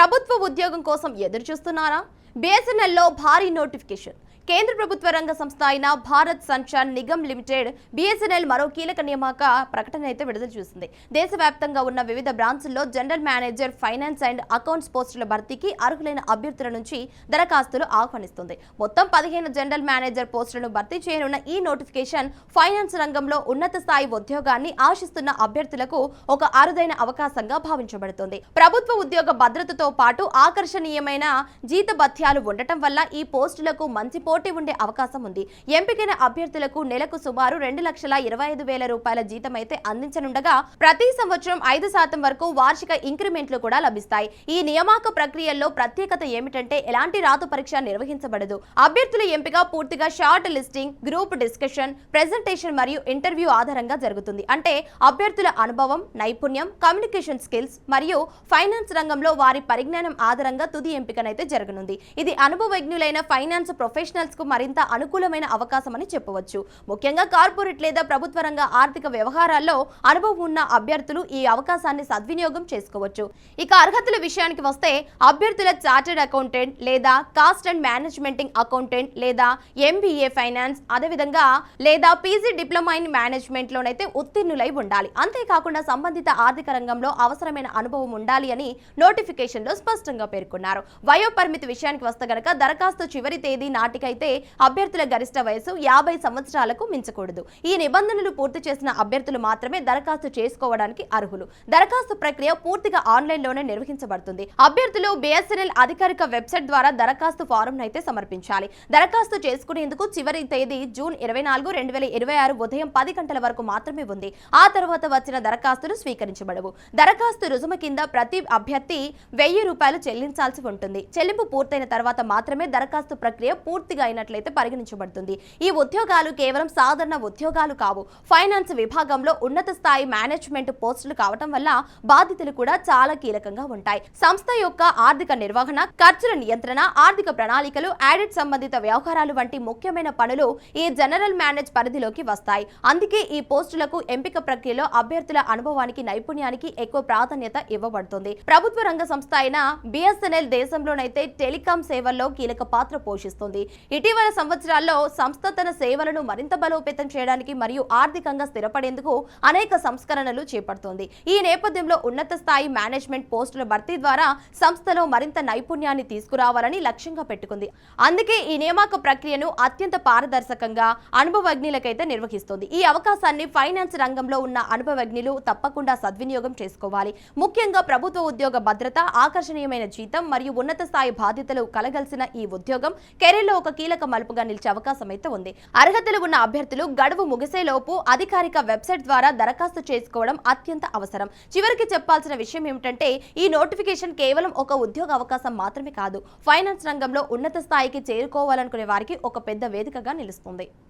ప్రభుత్వ ఉద్యోగం కోసం ఎదురు చూస్తున్నారా? BSNL లో భారీ నోటిఫికేషన్. కేంద్ర ప్రభుత్వ రంగ సంస్థ అయిన భారత్ సంచార్ నిగమ్ లిమిటెడ్ BSNL మరో కీలక నియామక ప్రకటన అయితే విడుదల చేసింది. దేశవ్యాప్తంగా ఉన్న వివిధ బ్రాంచ్ల్లో general manager, finance and accounts పోస్టుల భర్తీకి అర్హులైన అభ్యర్థుల నుంచి దరఖాస్తులు ఆహ్వానిస్తుంది. మొత్తం 15 జనరల్ మేనేజర్ పోస్టులను భర్తీ చేయనున్న ఈ నోటిఫికేషన్ ఫైనాన్స్ రంగంలో ఉన్నత స్థాయి ఉద్యోగాన్ని ఆశిస్తున్న అభ్యర్థులకు ఒక అరుదైన అవకాశంగా భావించబడుతుంది. ప్రభుత్వ ఉద్యోగ భద్రతతో పాటు ఆకర్షణీయమైన జీతభత్యాలు ఉండటం వల్ల ఈ పోస్టులకు మంచి పోటీ ఉండే అవకాశం ఉంది. ఎంపికైన అభ్యర్థులకు నెలకు సుమారు 2,25,000 రూపాయల జీతం అయితే అందించనుండగా ప్రతి సంవత్సరం 5% వరకు వార్షిక ఇంక్రిమెంట్లు కూడా లభిస్తాయి. ఈ నియామక ప్రక్రియల్లో ప్రత్యేకత ఏమిటంటే ఎలాంటి రాత పరీక్ష నిర్వహించబడదు. అభ్యర్థుల ఎంపిక పూర్తిగా short listing, group discussion, presentation మరియు ఇంటర్వ్యూ ఆధారంగా జరుగుతుంది. అంటే అభ్యర్థుల అనుభవం, నైపుణ్యం, కమ్యూనికేషన్ స్కిల్స్ మరియు ఫైనాన్స్ రంగంలో వారి పరిజ్ఞానం ఆధారంగా తుది ఎంపికనైతే జరగనుంది. ఇది అనుభవజ్ఞులైన ఫైనాన్స్ ప్రొఫెషనల్స్ కు మరింత అనుకూలమైన అవకాశం అని చెప్పవచ్చు. ముఖ్యంగా కార్పొరేట్ లేదా ప్రభుత్వ రంగ ఆర్థిక వ్యవహారాల్లో అనుభవం ఉన్న అభ్యర్థులు ఈ అవకాశాన్ని సద్వినియోగం చేసుకోవచ్చు. ఇక అర్హతల విషయానికి వస్తే అభ్యర్థుల చార్టెడ్ అకౌంటెంట్ లేదా కాస్ట్ అండ్ మేనేజ్మెంటింగ్ అకౌంటెంట్ లేదా MBA ఫైనాన్స్ అదేవిధంగా లేదా PG డిప్లొమా ఇన్ మేనేజ్మెంట్ లోనైతే ఉత్తీర్ణులై ఉండాలి. అంతేకాకుండా సంబంధిత ఆర్థిక రంగంలో అవసరమైన అనుభవం ఉండాలి అని నోటిఫికేషన్ లో స్పష్టంగా పేర్కొన్నారు. వయో పరిమితి విషయానికి వస్తే గనక దరఖాస్తు చివరి తేదీ నాటికైతే అభ్యర్థుల గరిష్ట వయసు 50 సంవత్సరాలకు మించకూడదు. ఈ నిబంధనలు పూర్తి చేసిన అభ్యర్థులు మాత్రమే దరఖాస్తు చేసుకోవడానికి అర్హులు. దరఖాస్తు ప్రక్రియ పూర్తిగా ఆన్లైన్ లోనే నిర్వహించబడుతుంది. అభ్యర్థులు BSNL అధికారిక వెబ్సైట్ ద్వారా దరఖాస్తు ఫారం అయితే సమర్పించాలి. దరఖాస్తు చేసుకునేందుకు చివరి తేదీ జూన్ 24, 2026 ఉదయం 10 గంటల వరకు మాత్రమే ఉంది. ఆ తర్వాత వచ్చిన దరఖాస్తులు స్వీకరించబడవు. దరఖాస్తు రుసుము కింద ప్రతి అభ్యర్థి 1000 రూపాయలు చెల్లించాల్సి ఉంటుంది. చెల్లింపు పూర్తయిన తర్వాత మాత్రమే దరఖాస్తు ప్రక్రియ పూర్తిగా అయినట్లయితే పరిగణించబడుతుంది. ఈ ఉద్యోగాలు కేవలం సాధారణ ఉద్యోగాలు కావు. ఫైనాన్స్ విభాగంలో ఉన్నత స్థాయి మేనేజ్మెంట్ పోస్టులు కావటం వల్ల బాధ్యతలు కూడా చాలా కీలకంగా ఉంటాయి. సంస్థ యొక్క ఆర్థిక నిర్వహణ, ఖర్చుల నియంత్రణ, ఆర్థిక ప్రణాళికలు, ఆడిట్ సంబంధిత వ్యవహారాలు వంటి ముఖ్యమైన పనులు ఈ జనరల్ మేనేజ్ పరిధిలోకి వస్తాయి. అందుకే ఈ పోస్టులకు ఎంపిక ప్రక్రియలో అభ్యర్థుల అనుభవానికి, నైపుణ్యానికి ఎక్కువ ప్రాధాన్యత ఇవ్వబడుతుంది. ప్రభుత్వ రంగ సంస్థ అయిన BSNL దేశంలోనైతే టెలికాం సేవల్లో కీలక పాత్ర పోషిస్తుంది. ఇటీవల సంవత్సరాల్లో సంస్థ తన సేవలను మరింత బలోపేతం చేయడానికి మరియు ఆర్థికంగా స్థిరపడేందుకు అనేక సంస్కరణలు చేపడుతోంది. ఈ నేపథ్యంలో ఉన్నత స్థాయి మేనేజ్మెంట్ పోస్టుల భర్తీ ద్వారా సంస్థలో మరింత నైపుణ్యాన్ని తీసుకురావాలని లక్ష్యంగా పెట్టుకుంది. అందుకే ఈ నియామక ప్రక్రియను అత్యంత పారదర్శకంగా అనుభవజ్ఞులకైతే నిర్వహిస్తోంది. ఈ అవకాశాన్ని ఫైనాన్స్ రంగంలో ఉన్న అనుభవజ్ఞులు తప్పకుండా సద్వినియోగం చేసుకోవాలి. ముఖ్యంగా ప్రభుత్వ ఉద్యోగ భద్రత, ఆకర్షణీయమైన జీతం మరియు ఉన్నత స్థాయి బాధ్యతలు కలగలిసిన ఈ ఉద్యోగం కెరీర్లో ఒక కీలక మలుపుగా నిలిచే అవకాశం అయితే ఉంది. అర్హతలు ఉన్న అభ్యర్థులు గడువు ముగిసేలోపు అధికారిక వెబ్సైట్ ద్వారా దరఖాస్తు చేసుకోవడం అత్యంత అవసరం. చివరికి చెప్పాల్సిన విషయం ఏమిటంటే ఈ నోటిఫికేషన్ కేవలం ఒక ఉద్యోగ అవకాశం మాత్రమే కాదు, ఫైనాన్స్ రంగంలో ఉన్నత స్థాయికి చేరుకోవాలనుకునే వారికి ఒక పెద్ద వేదికగా నిలుస్తుంది.